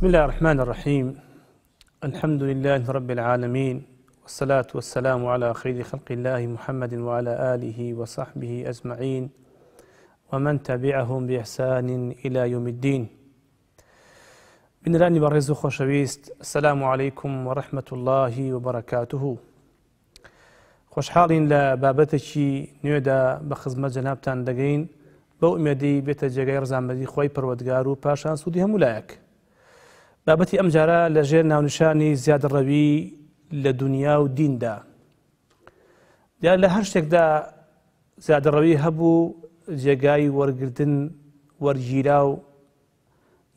بسم الله الرحمن الرحيم. الحمد لله رب العالمين، والصلاة والسلام على خير خلق الله محمد وعلى آله وصحبه أجمعين ومن تبعهم بإحسان إلى يوم الدين. بنراني برزو خوشويست، السلام عليكم ورحمة الله وبركاته. خوشحالين لبابتشي نودا بخزمة جنابتان دقين بو امدي بيت جاگای رزامدی خوی پروردگار و پاشان سودی همولایک. بابەتی ئەم جارە لەژێر ناونیشانی زیادەڕەوی لە دنیا و دیندا. دیار لە هەر شتێکدا زیادەڕەوی هەبوو جێگای وەرگرتن وەرگیرا و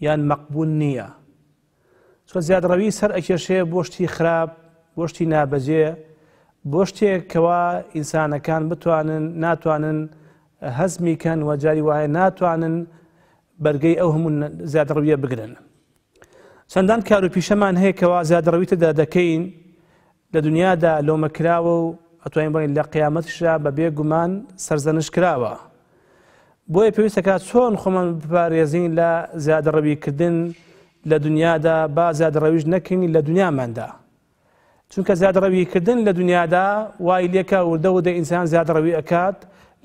یان مەقبول نییە. چۆن زیادەڕەوی سەر ئەکێشێ بۆ شتی خراپ، بۆ شتی نابەجێ، بۆ شتێک کەوا ئینسانەکان ناتوانن هەزمی کەن و جاری وایە ناتوانن بەرگەی ئەو هەموو زیادەڕەویە بگرن. چەندان کار و پیشەمان هەیە کەوا زیادەڕەویتەدا دەکەین لە دنیادا لۆمەکراوە و ئەتوانین بڵین لە قیامەتیشدا بەبێ گومان سەرزەنش کراوە. بۆیە پێویستەکە چۆن خۆمان بپارێزین لە زیادەڕەویکردن لە دنیادا با زیادەڕەویش نەکەین لە دنیاماندا. چونکە زیادەڕەویکردن لە دنیادا وای لێکە وردە ئینسان زیادەڕەوی ئەکات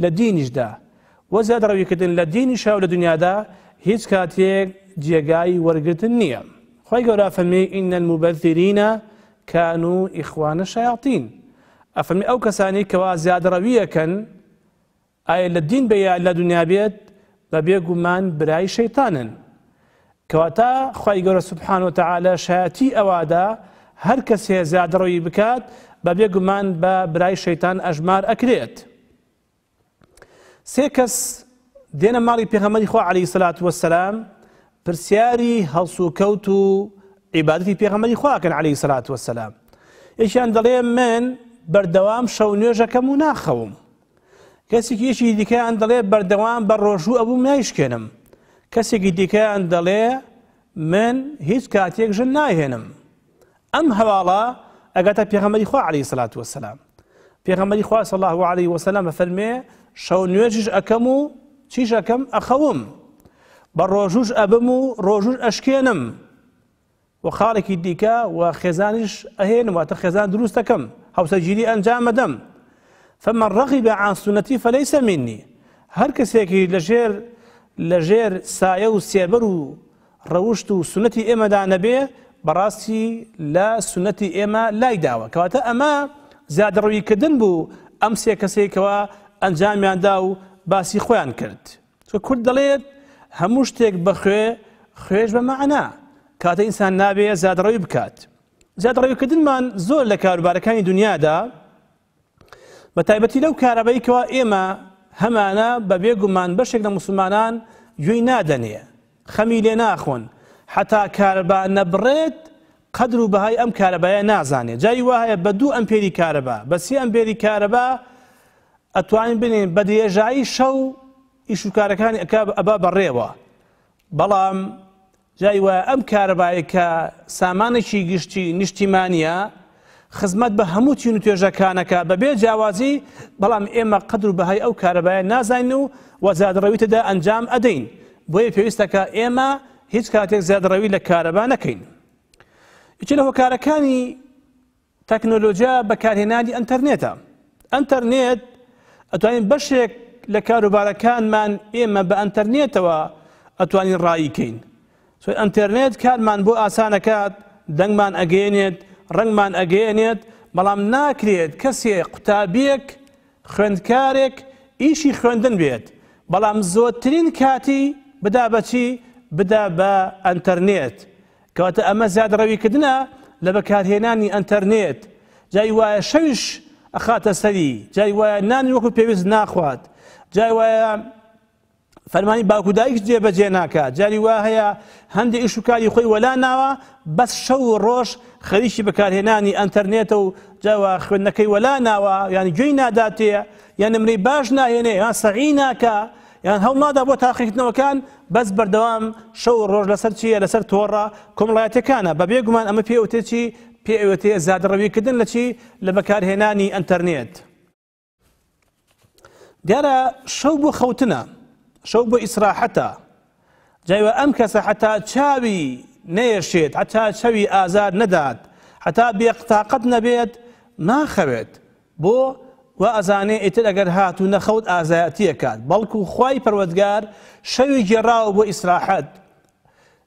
لە دینیشدا، وە زیادەڕەویکردن لە دینیشا و لە دنیادا هیچ کاتێک جێگای وەرگرتن نییە. خی گەورە فەرمی ئین المبەذرین کانوا ئیخوانە شایاطین. ئەفەرمی ئەو کەسانی کەوا زیادەڕەویەکەن ئایا لە دین بێ لە دنیا بێت بەبێ گومان برای شەیتانن. کەواتە خی گەورە سوبحانە وتەعالە شایەتی ئەوادا هەر کەسێ زیادەڕەوی بکات بەبێ گومان بە برای شەیتان ئەژمار ئەکرێت. سێ کەس دێنە ماڵی پێغەمبەری خوا عەلەیهی سەلات وەسەلام پرسیاری هەڵسوکەوت و عیبادەتی پێغەمبەری خواکەن عەلەیهی سەلات وەسەلام. یەکیان دەڵێ من بەردەوام شەو نوێژەکەم و ناخەوم. کەسێکی یەکی دیکەیان دەڵێ بەردەوام بە ڕۆژوو ئەبووم نایشکێنم. کەسێکی دیکەیان دەڵێ من هیچ کاتێک ژن ناهێنم. ئەم هەواڵە ئەگاتە پێغەمبەری خوا عەلەیهی سەلات وەسەلام. پێغەمبەری خوا صلی الله عەلەیهی وەسەلام ئەفەرمێ شەو نوێژیش ئەکەم و چیش ئەکەم ئەخەوم، بە ڕۆژوش ئەبم و ڕۆژوش ئەشکێنم و خاڵێکی دیکە و خێزانیش ئەهێنم، واتە خێزان دروست دەکەم، هەوسەگیری ئەنجام ئەدەم. فمن رغب عن سنتي فليس مني. هەر کەسێکی لەژێر سایە و سێبەر و ڕەوشت و سنەتی ئێمەدا نەبێ بەڕاستی لە سنەتی ئێمە لای داوە. کەواتە ئەمە زیادەڕەویکردن بوو ئەم سێ کەسێکەوە ئەنجامیاندا و باسی خۆیان کرد. کورد دەڵێت هەموو شتێک بەخوێ خوێش بە مەعنا، کاتە ئینسان نابێ زیادەڕەوی بکات. زیادەڕەویکردنمان زۆر لە کاروبارەکانی دنیادا بە تایبەتی لەو کارەبەیەکەوە ئێمە هەمانە بەبێ گومان بەشێک لە موسڵمانان گوێی نادەنێ، خەمی لێ ناخۆن، حتا کارەبا نەبڕێت قەدر و بەهای ئەم کارەبایە نازانێت. جای وایە بە 2 ئەمپێری کارەبا بە 3 ئەمپێری کارەبا ئەتوانین بنین بە درێژایی شەو ئیشوکارەکانی ئەبا بەڕێوە. بەڵام جای وایە ئەم کارەبایە کە سامانێکی گشتی نیشتیمانیە خزمەت بە هەموو تین و توێژەکانەکە بەبێ جیاوازی، بەڵام ئێمە قەدر و بەهای ئەو کارەبایە نازانین و زیادەڕەویتەدا ئەنجام ئەدەین. بۆیە پێویستەکە ئێمە هیچ کاتێک زیادەڕەوی لە کارەبا نەکەین. یەکێ لە هۆکارەکانی تەکنۆلۆژیا بەکارهێنانی ئەنتەرنێتە. ئەنتەرنێت ئەتوانین بەشێک لە کاروبارەکانمان ئێمە بە ئەنتەرنێتەوە ئەتوانین ڕایکەین. ئەنتەرنێت کارمان بۆ ئاسانەکات، دەنگمان ئەگەێنێت، ڕەنگمان ئەگەێنێت، بەڵام ناکرێت کەسێ قوتابیەک خوێندکارێک ئیشی خوێندن بێت، بەڵام زۆرترین کاتی بدا بەچی بدا بە ئەنتەرنێت. کەواتە ئەمە زیادەڕەویکردنە لە بەکارهێنانی ئەنتەرنێت. جای وایە شەویش ئەخاتە سەری، جای وایە نانی وەکو پێویست ناخوات، جای وایە فەرمانی باوکو دایک جێبەجێ ناکات، جاری وا هەیە هەندێک ئیش و کاری خۆی وەلا ناوە بەس شەو و ڕۆژ خەریکی بەکارهێنانی ئەنتەرنێتە و جاوا خوێندنەکەی وەلا ناوە، یانی گوێی ناداتێ، یان نمرەی باش ناهێنێ، یان سەعی ناکە، یان هەوڵ نادا بۆ تاقیکردنەوەکان، بەس بەردەوام شەو و ڕۆژ لەسەر چیە؟ لەسەر تۆڕە کۆمەڵایەتیەکانە. بەبێ گومان ئەمە پێوتێت چی؟ پێوتێ زیادەڕەویکردن لە چی؟ لە بەکارهێنانی ئەنتەرنێت. دیارە شەو بۆ خەوتنە، شەو بۆ ئیسراحەتە. جایوە ئەم کەسە حتا چاوی نەیەشێت حتا چەوی ئازار نەدات حتا بێقتاقەت نەبێت ناخەوێت بۆ و ئەزانێ ئیتر ئەگەر هات و نەخەوت ئازایەتیەکات بەڵکو خوای پەروەردگار شەوی گێڕاوە بۆ ئیسراحەت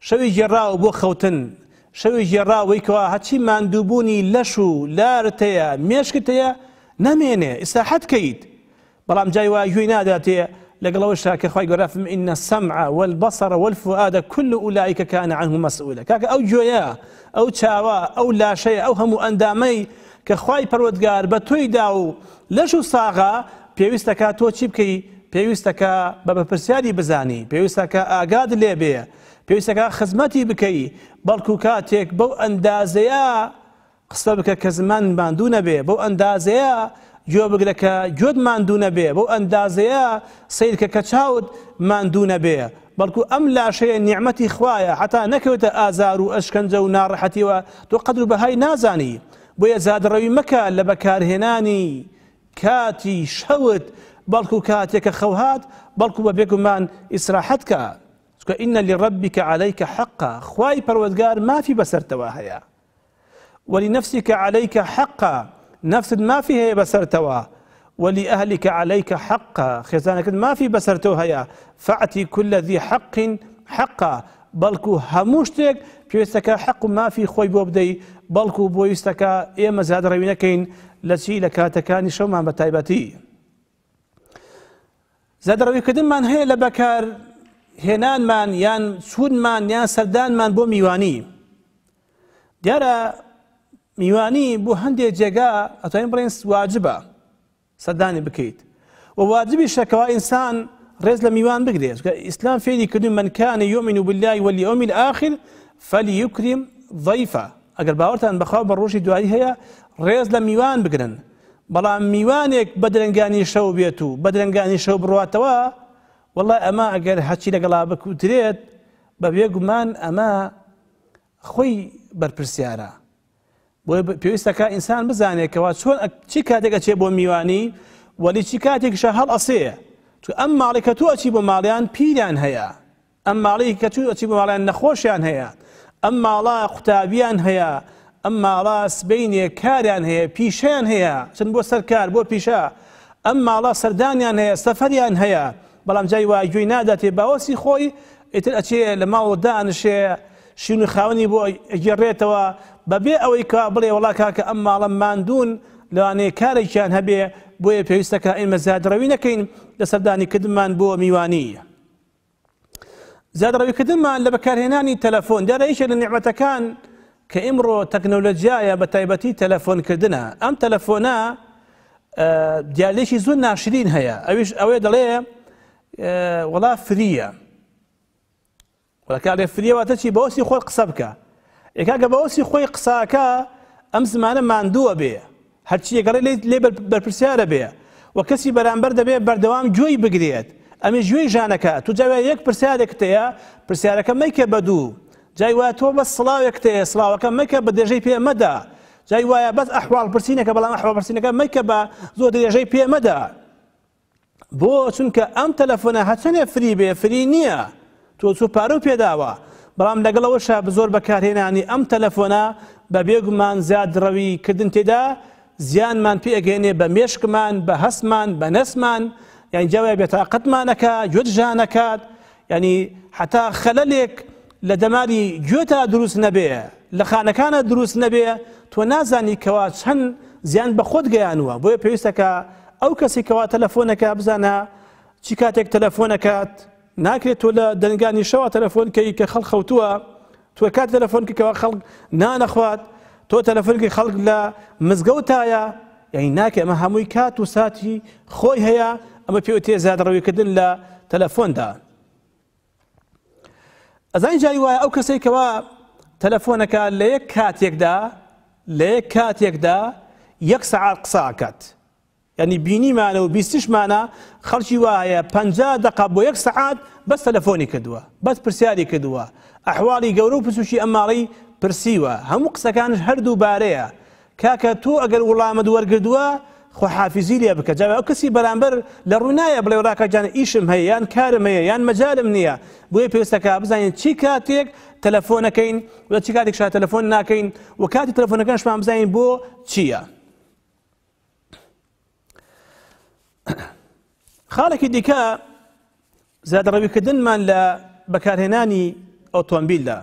شەوی گێڕاوە بۆ خەوتن شەوی گێڕاوەی کەوا هەچی ماندووبوونی لەش و لارتەیە مێشکتەیە نەمێنێ ئیسراحەت کەیت بەڵام جای وای گوێی ناداتێ لەگەڵەوەشا کە خوای گەورە فەرمێ ئین السەمع والبەصر والفؤاد كل أولئك كان عنه مسؤولا کاکە ئەو گوێیە ئەو چاوە ئەو لاشەیە ئەو هەموو ئەندامەی کە خوای پەروەردگار بە تۆی دا و لەش و ساغا پێویستەکە تۆ چی بکەی پێویستەکە بە بەپرسیاری بزانی پێویستەکە ئاگاد لێبێ پێویستەکە خزمەتی بکەی بەڵکو کاتێک بەو ئەندازەیە قسە بکە کە زمان ماندوو نەبێ بەو ئەندازەیە گوێ بگرە کە گوێت ماندوو نەبێ بەو ئەندازەیە سیرکە کە چاوت ماندوو نەبێ بەڵکو ئەم لاشەیە نیعمەتی خوایە حتا نەکەوێتە ئازار و ئەشکەنجە و ناڕەحەتیەوە تۆ قەدر و بەهای نازانی بۆیە زادڕەوی مەکە لە بەکارهێنانی کاتی شەوت بەڵکو کاتێکە خەو هات بەڵکو بە بێگومان ئیسراحەت کە چونکە ئین لربک عەلەیکە حەقا خوای پەروەردگار مافی بەسەرتەوە هەیە ولنفسك عليك حقا نفسد ما في هي بسرتوا ولأهلك عليك حقا خزانك ما في بسرتوا هيا فأعطي كل ذي حق حقا بلكو هموشتك بيستك حق ما في خوي بوبدي بلكو بويستك إما زاد روينكين لشي لك تكاني شو ما بتايبتي زاد روي كدن من هي لبكار هنان من يان سود من يان سردان من بو ميواني دیارە میوانی بۆ هەندێک جێگا ئەتوانین بڵێن واجبە سەردانی بکەیت و واجبی شەکەوە ئینسان ڕێز لە میوان بگرێت ئیسلام فێری کردو من کان یؤمن بالله واليوم الآخر فليكرم ضيفه ئەگەر باوەڕتان بەخوا بە ڕۆژی دوایی هەیە ڕێز لە میوان بگرن بەڵام میوانێک بە درەنگانی شەو بێت و بە درەنگانی شەو بڕواتەوە وەڵڵای ئەمە ئەگەر هەچی لەگەڵا بکوترێت بە بێگومان ئەمە خۆی بەرپرسیارە بۆیە پێویستەکە ئینسان بزانێتەوە چۆن چی کاتێک ئەچێ بۆ میوانی وەلی چی کاتێکشە هەڵ ئەسێ چون ئەم ماڵی کە تۆ ئەچی بۆ ماڵیان پیریان هەیە ئەم ماڵی کە تۆ ئەچی بۆ ماڵیان نەخۆشیان هەیە ئەم ماڵە قوتابیان هەیە ئەم ماڵە سبەینێ کاریان هەیە پیشەیان هەیە چەند بۆ سەرکار بۆ پیشە ئەم ماڵە سەردانیان هەیە سەفەریان هەیە بەڵام جای وای گوێی ناداتێ باوەسی خۆی ئیتر ئەچێ لە ماڵەوە دانشێ شین و خاوەنی بۆ گێڕێتەوە بەبێ ئەوەی کا بڵێ وڵا کاکە ئەم ماڵە ماندوون لەوانەیە کارێکیان هەبێ بۆیە پێویستەکە ئێمە زیادڕەوی نەکەین لە سەردانیکردنمان بۆ میوانی زیادڕەویکردنمان لە بەکارهێنانی تەلەفۆن دیارە یەکێک لە نیعمەتەکان کە ئیمڕۆ تەکنۆلۆجیایە بە تایبەتی تەلەفۆنکردنە ئەم تەلەفۆنە دیالێکی زۆر ناشرین هەیە ئەوێ دەڵێ وڵا فریە وەکارێ فریەواتە چی بەوەسی خۆی قسە بکە ئێکاگە بەوەسی خۆی قساکە ئەم زمانە ماندووە بێ هەرچی یەگەڕێ لێ بەرپرسیارە بێ و کەسی بەرامبەر دەبێ بەردەوام گوێی بگرێت ئەمێ گوێی ژانەکە تو جاوێ یەک پرسیارێکت هەیە پرسیارەکە مەیکە بە دوو جای وایە تۆ بەس سڵاوێکت هەیە سڵاوەکە مەیکە بە درێژەی پێ مەدە جای وایە بەس ئەحواڵ پرسینەکە بەڵام ئەحواڵ پرسینەکە مەیکە بە زۆر درێژەی پێ مەدە بۆ چونکە ئەم تەلەفۆنە هەچەنێ فری بێ فری نییە تۆ چوو پارە و پێداوە بەڵام لەگەڵەوەشە زۆر بەکارهێنانی ئەم تەلەفۆنە بە بێگومان زیادڕەوی کردن تێدا زیانمان پێ ئەگەێنێ بە مێشکمان بە هەسمان بە نەسمان یعنی جاوای بێتاقەتمانەکە گوێت ژانەکات یعنی حتا خەلەلێک لە دەماری گوێتە دروست نەبێ لە خانەکانە دروست نەبێ تۆ نازانی کەوا چەند زیان بە خۆت گەیانوە بۆیە پێویستەکە ئەو کەسی کەوا تەلەفۆنەکە بزانە چی کاتێک تەلەفۆنەکات ناکرێت تۆ لە دەنگانی شەوە تەلەفۆنکەی کە خەڵک خەوتووە تۆ کات تەلەفۆنکەوە خەڵک نانەخوات تۆ تەلەفۆنکی خەڵک لە مزگەوتایە یعنی ناکە ئەمە هەمووی کات و ساتی خۆی هەیە ئەمە پێوتێ زیادڕەویکردن لە تەلەفۆندا ئەزانی جای وایە ئەو کەسێکەوە تەلەفۆنەکە لە یەک کاتێکدا یەک سەعات قساکات یعنی بینیمانە و بیستشمانە خەڵکی وایە 50 دقە بۆ یەک سەعات بەس تەلەفۆنی کردووە بەس پرسیاری کردووە ئەحواڵی گەورە و پرسوشی ئەم ماڵی پرسیوە هەموو قسەکانش هەردوو بارەیە کاکە تۆ ئەگەر وەڵامت وەرگردووە خۆحافیزی لێ بکە جا ئەو کەسی بەرامبەر لە ڕوونایە بڵێ ڕاکەجان ئیشم هەیە یان کارم هەیە یان مەجالم نییە بۆیە پێویستەکە بزانین چی کاتێک تەلەفۆنەکەین و چی کاتێک شا تەلەفۆن ناکەین و کاتی تەلەفۆنەکانشمان بزانین بۆ چییە. خاڵێکی دیکە زیادەڕەویکردنمان لە بەکارهێنانی ئۆتۆمبیلدا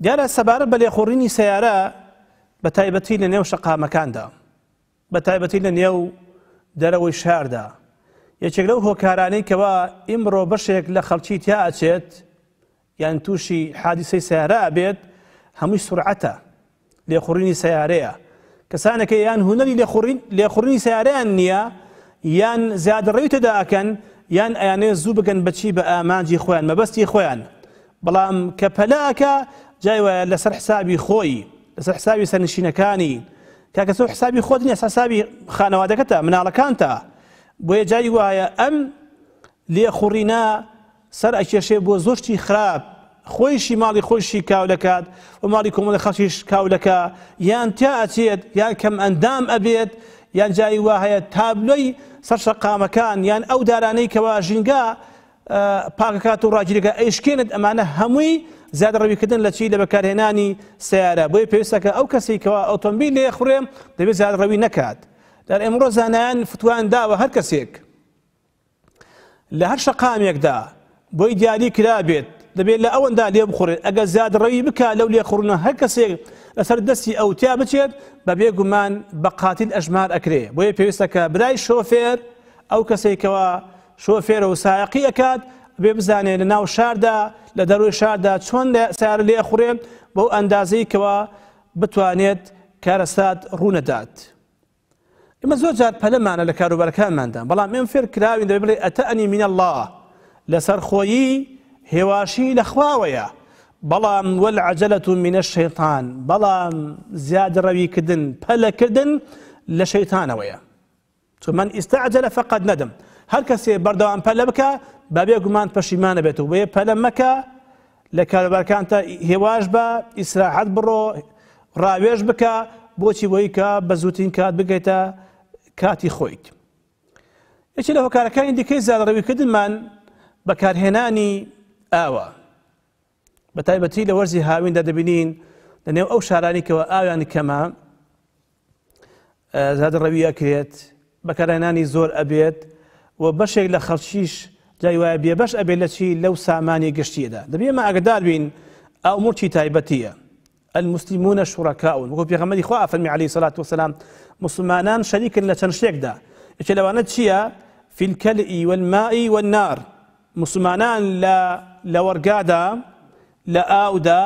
دیارە سەبارەت بە لێخوڕینی سەیارە بە تایبەتی لە نێو شەقامەکاندا بە تایبەتی لە نێو دەرەوەی شاردا یەکێک لەو هۆکارانەی کەوا ئیمڕۆ بەشێک لە خەڵکی تیا ئەچێت یان تووشی حادیسەی سەیارە ئەبێت هەمووی سورعەتە لێخوڕینی سەیارەیە کەسانێکە یان هونەری لێخوڕینی سەیارەیان نییە یان زیادەڕەوی تێدا ئەکەن یان ئەیانەیە زوو بگەن بەچی بە ئامانجی خۆیان مەبەستی خۆیان بەڵام کە پەلاکە جای وایە لەسەر حسابی خۆی لەسەر حسابی سەرنشینەکانی کاکەسە حسابی خۆت نیە حسابی خانەوادەکەتە مناڵەکانتە بۆیە جای وایە ئەم لێخوڕینە سەر ئەکێشێ بۆ زۆرشتی خراپ خۆیشی ماڵی خۆشی کاو دەکات و ماڵی کۆمەڵی خەڵکیش کاو دەکا یان تا ئەچێت یان کەم ئەندام ئەبێت یان جایی وا هەیە تابلۆی سەر شەقامەکان یان ئەو دارانەی کەوا ژینگە پاکەکات و ڕاگیرەکە ئەیشکێنێت ئەمانە هەمووی زیادەڕەویکردن لە چی لە بەکارهێنانی سیارە بۆیە پێویستەکە ئەو کەسی کەوا ئۆتۆمبیل لێخوڕێم دەبێت زیادەڕەوی نەکات. در ئێمڕۆ زانایان فتوان داوە هەر کەسێک لە هەر شەقامێکدا بۆی دیاری کرا بێت دەبێت لە ئەوەندا لێ بخوڕێت ئەگەر زیادەڕەوی بکات لەو لێخوڕنە هەر کەسێک لەسەر دەستی ئەوتیا بچێت بە بێگومان بە قاتیل ئەژمار ئەکرێ بۆیە پێویستەکە برای شۆفێر ئەو کەسێکەوە شۆفێرە و سایقی ئەکات بێ بزانێت لە ناو شاردا لە دەروی شاردا چۆن سیارە لێخوڕێ بۆ ئەندازەی کەوا بتوانێت کارەسات ڕوونەدات. ئمە زۆر جار پەلەمانە لە کاروبارەکانماندا بەڵام ئێمە فێر کراوین دەبێت بڵێ ئەتەئەنی من الله لەسەر خۆیی هێواشی لە خواوەیە بەڵام وەلعەجەلەة من الشەیطان بەڵام زیادەڕەویکردن پەلەکردن لە شەیطانەوەیە چون من ئیستەعجەلە فەقەد نەدم هەر کەسێ بەردەوام پەلە بکە با بێگومان پەشیمانە بێت و بۆیە پەلە مەکە لە کاروبارەکانتە هێواش بە ئیسراحەت بڕۆ ڕاوێژ بکە بۆچی بۆی کە بە زووترین کات بگەیتە کاتی خۆیت. یەکێک لە هۆکارەکانی دیکەی زیادەڕەویکردنمان بەکارهێنانی ئاوە بە تایبەتی لە وەرزی هاویندا دەبینین لە نێو ئەو شارانی کەەوە ئاویان کەمە زیادەڕەوی ئەکرێت بەکارهێنانی زۆر ئەبێت و بەشێک لە خەڵکیش جای وایە بێبەش ئەبێت لە چی لەو سامانی گشتیەدا دەبێت ئێمە ئاگادار بین ئەو موڵکی تایبەتیە المسلمون شركاء وەکو پێغەمبەری خوا فەرمی عەلەیهی سەڵات وسەلام مسلمانان شەریکن لە چەند شتێکدا یەکێ لەوانە چییە فی الکەلئی والماء والنار مسلمانان لە وەرگادا لە ئاودا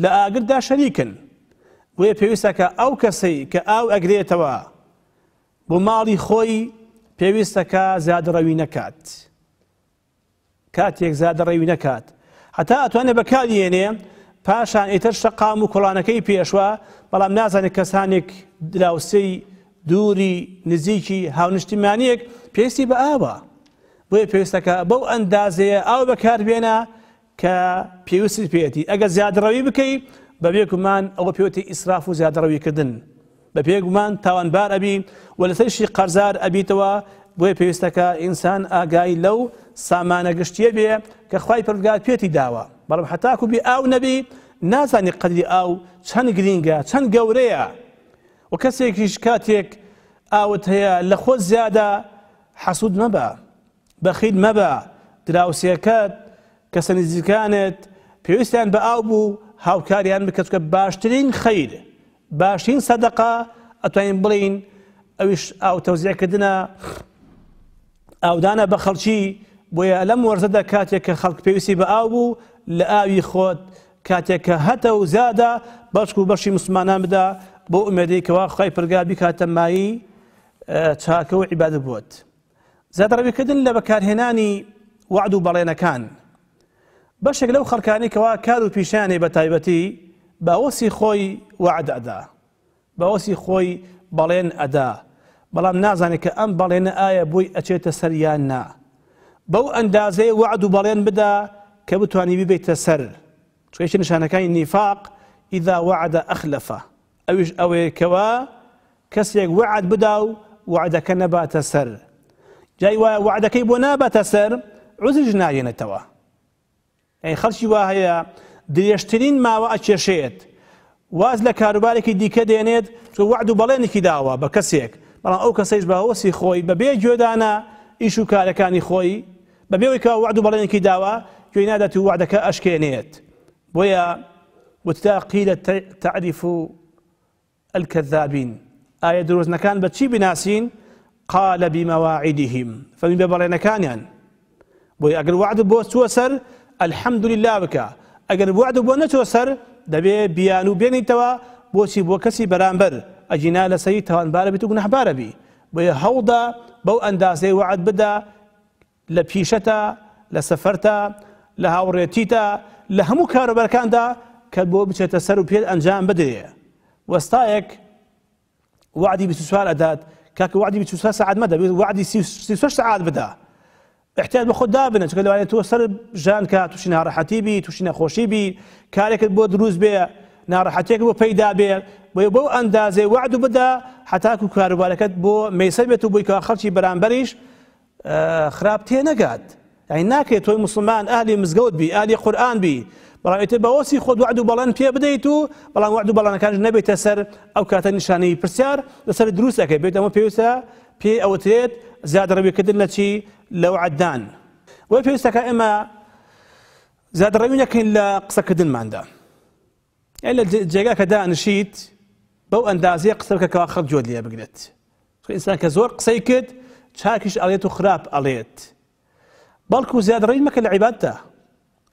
لە ئاگردا شەریکن بۆیە پێویستە کە ئەو کەسەی کە ئاو ئەگرێتەوە بۆ ماڵی خۆی پێویستەکە زیادەڕەوی نەکات کاتێک زیادەڕەوی نەکات هەتا ئەتوانێت بەکارهێنێ پاشان ئیتر شەقام و کوڵانەکەی پێشوە بەڵام نازانێت کەسانێک دراوسەی دووری نزیکی هاونیشتیمانیەک پێویستی بە ئاوە بۆیە پێویستەکە بەو ئەندازەیە ئاو بەکاربێنە کە پێویستی پێێتی ئەگەر زیادەڕەوی بکەی بە بێگومان ئەوە پێوتی ئیسراف و زیادەڕەویکردن بە پێگومان تاوانبار ئەبی و لەسەرشی قەرزار ئەبیتەوە بۆیە پێویستەکە ئینسان ئاگای لەو سامانە گشتیە بێ کە خوای پەروەردگار پێتی داوە بەڵام هەتاکو بێ ئاو نەبی نازانی قەدری ئاو چەند گرینگە چەند گەورەیە و کەسێکیش کاتێک ئاوت هەیە لە خۆت زیادە حەسوود مەبە بەخیل مەبە دراوسێکەت کەسە نزیکانت پێویستیان بە ئاو بوو هاوکاریان بکە چونکە باشترین خەیر باشترین سەدەقە ئەتوانین بڵین ئەویش ئاو تەوزیعکردنە ئاودانە بە خەڵکی بۆیە لەم وەرزەدا کاتێک کە خەڵک پێویستی بە ئاو بوو لە ئاوی خۆت کاتێک کە هەتە و زیادە بەشک و بەشی مسلمانان بدا بۆ ئومێدەیەکەوە خوای پەروەردگار بیکاتە مایی چاکە و عیبادە بۆت. زیادەڕەویکردن لە بەکارهێنانی وعد و بەڵێنەکان بەشێک لەو خەڵکانی کەوا کار و پیشیانێ بە تایبەتی باوەسی خۆی وعد ئەدا باوەسی خۆی بەڵێن ئەدا بەڵام نازانێت کە ئەم بەڵێنە ئایا بۆی ئەچێتە سەر یان نا بەو ئەندازەی وعد و بەڵێن بدا کە بتوانی ببیتە سەر چونکە نیشانەکانی نیفاق ئیذا وعد ئەخلەفە ئەویش ئەوەیە کەوا کەسێک وعد بدا و وعدەکە نەباتە سەر جای وایە وعدەکەی بۆ ناباتە سەر عوزرش ناهێنێتەوە یعنی خەڵکی وا هەیە درێژترین ماوە ئەکێشێت واز لە کاروبارێکی دیکە دێنێت چۆ وعد و بەڵێنێکی داوە بە کەسێک بەڵام ئەو کەسەیش بە هەوەسی خۆی بەبێ گوێدانە ئیش و کارەکانی خۆی بەبێەوەی کە وعد و بەڵێنێکی داوە گوێی نادات و وعدەکە ئەشکێنێت بۆیە وتدا قیل تعریف الكذابين ئایا درۆزنەکان بە چی بناسین قال بمواعدهم فەرمی بە بەڵێنەکانیان بۆی ئەگەر وعد بۆ چووە سەر الحەمد لله بکە ئەگەر وعد بۆ نەچووە سەر دەبێ بیان و بێنیتەوە بۆچی بۆ کەسی بەرامبەر ئەجینا لەسەری تاوانبارە بیت و گونەحبارە بی بۆیە هەوڵدا بەو ئەندازەی وعد بدە لە پیشەتە لە سەفەرتە لە هاوڕێتیتە لە هەموو کاروبارەکاندا کە بۆ بچێتە سەر و پێت ئەنجام بدرێ وەستایەک وعدی 24 ئەدات کاکە وعدی 24 ساعت مەدە وعدی 36 ساعت بدە احتیاج بە خۆت دابنێ چونکە لەوانێت تۆ سەر ژان کە تووشی ناڕەحەتی بی تووشی نەخۆشی بی کارێکت بۆ دروست بێ ناڕەحەتێک بۆ پەیدا بێ بۆیە بەو ئەندازەی وعد بدە حتاکو کاروبارەکەت بۆ مەیسەر بێت و بۆی کە خەڵکی بەرامبەریش خراپ تێ نەگات یعنی ناکرێت تۆی مسلمان ئاهلی مزگەوت بی ئاهلی قورئان بی بەڵام ئیتر بەوەسی خۆت وعد و بەڵێن پێ بدەیت و بەڵام وعد و بەڵێنەکانش نەبێتە سەر ئەو کاتە نیشانەی پرسیار لەسەر دروست ئەکەی بێت ئەمە پێویستە پێی ئەوترێت زیادەڕەویکردن لە چی لە وعددان وە پێویستەکە ئێمە زیادەڕەوی نەکەین لە قسەکردنماندا یعنی لە جێگاکە دانشیت بەو ئەندازەیە قسە بکە کەوا خەڵک جۆت لێ بگرێت ئینسان کە زۆر قسەی کرد چاکیش ئەڵێت و خراپ ئەڵێت بەڵکو زیادەڕەوی مەکە لە عیبادەتە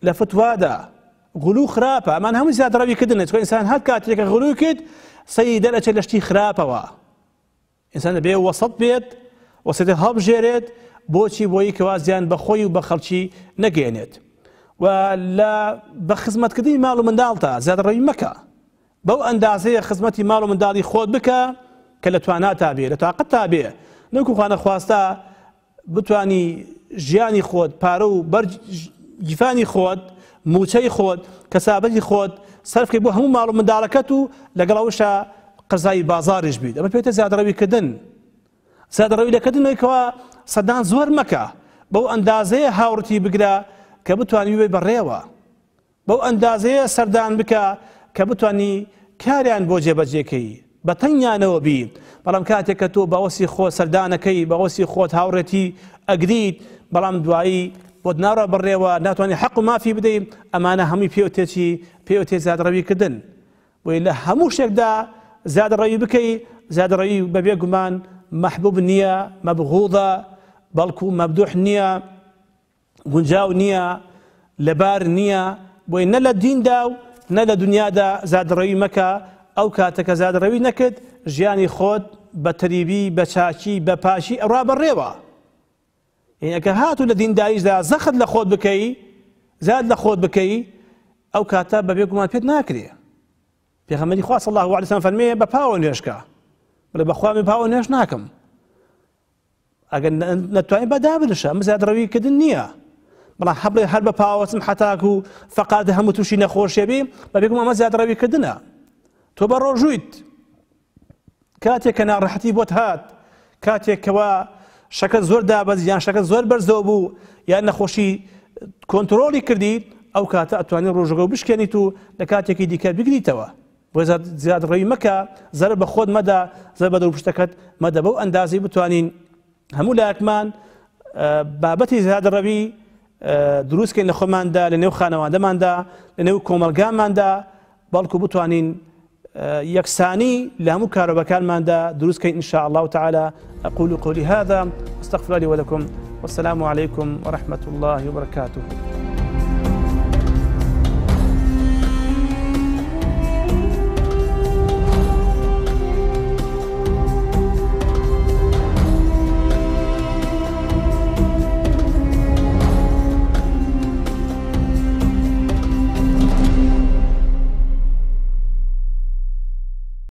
لە فتوادا غلو خراپە ئەمان هەموو زیادەڕەویکردنێت چونکە ئینسان هەر کاتێکە غلوی کرد سەری دەرەچێت لە شتی خراپەوە ئینسان دەبێ وەسەط بێت وەسەتی هەڵبژێرێت بۆچی بۆی کەوا زیان بە خۆی و بە خەڵکی نەگەێنێت و لە بە خزمەتکردنی ماڵ و منداڵتە زیادەڕەوی مەکە بەو ئەندازەیە خزمەتی ماڵ و منداڵی خۆت بکە کە لە تواناتا بێ لە تاقەتتا بێ نەوەکو خوانە خواستە بتوانی ژیانی خۆت پارە و بەرگیفانی خۆت موچەی خۆت کەسابەتی خۆت سەرفکەی بۆ هەموو ماڵ و منداڵەکەت و لەگەڵەوەشە قەزای بازاڕیش بیت ئەمە پێویستە زیادەڕەویکردن زیادەڕەوی لەکردنەوەیکەوە سەدان زۆر مەکە بەو ئەندازەیە هاوڕەتی بگرە کە بتوانی بێ بەڕێوە بەو ئەندازەیە سەردان بکە کە بتوانی کاریان بۆ جێبەجێکەی بە تەنیانەوە بی بەڵام کاتێک کە تۆ باوەسی خۆت سەردانەکەی باوەسی خۆت هاوڕێتی ئەگریت بەڵام دوایی بۆت ناڕە بڕێوە ناتوانانی حەق و مافی بدەیت ئەمانە هەمووی پێوتێکی پێوتێ زیادەڕەویکردن بۆی لە هەموو شتێکدا زیادەڕەوی بکەی زیادەڕەوی بەبێ گومان محبوب نییە مەبغوضە بەڵکو مەبدوح نییە گونجاو نییە لەبار نییە بۆی نە لە دیندا و نە لە دنیادا زیادەڕەوی مەکە ئەو کاتەکە زیادەڕەوی نەکرد ژیانی خۆت بە تەریبی بە چاکی بە پاشی ئەڕوا بەڕێوە ئەکە هاتوو لە دینداریشدا زەخت لە خۆت بکەی زیاد لە خۆت بکەی ئەو کاتە بەبێ گومان پێت ناکرێ پێغەمبەری خوا صلی الله علیه وسلم فەرمێ بە پاوە نوێشکە بڵێ بەخوا من پاوە نوێش ناکەم ئەگەر نەتوانین بەدابنشە ئەمە زیادەڕەویکردن نییە بەڵام هەبڵێ هەر بە پاوەچم حتاکو و فەقات هەموو تووشی نەخۆشیە بێ بەبێ گومان ئەمە زیادەڕەویکردنە تۆ بە ڕۆژوویت کاتێک کە ناڕەحەتی بۆت هات کاتێک کەوا شەکەت زۆر دابەز یان شەکەت زۆر بەرزەوە بوو یان نەخۆشی کۆنتڕۆلی کردی ئەو کاتە ئەتوانین ڕۆژەکە بشکێنیت و لە کاتێکی دیکە بگریتەوە بۆ زیادڕەوی مەکە زەرر بە خۆت مەدە زەرر بە دەوروپشتەکەت مەدە بەو ئەندازەی بتوانین هەموو لایەکمان بابەتی زیادڕەوی دروستکەین لە خۆماندا لە نێو خانەوادەماندا لە نێو کۆمەلگاماندا بەڵکو بتوانین یەکسانی لە هەموو کارۆبەکانماندا دروستکەین إن شاء الله تعالى أقول قولي هذا واستغفر لي ولكم والسلام عليكم ورحمة الله وبركاته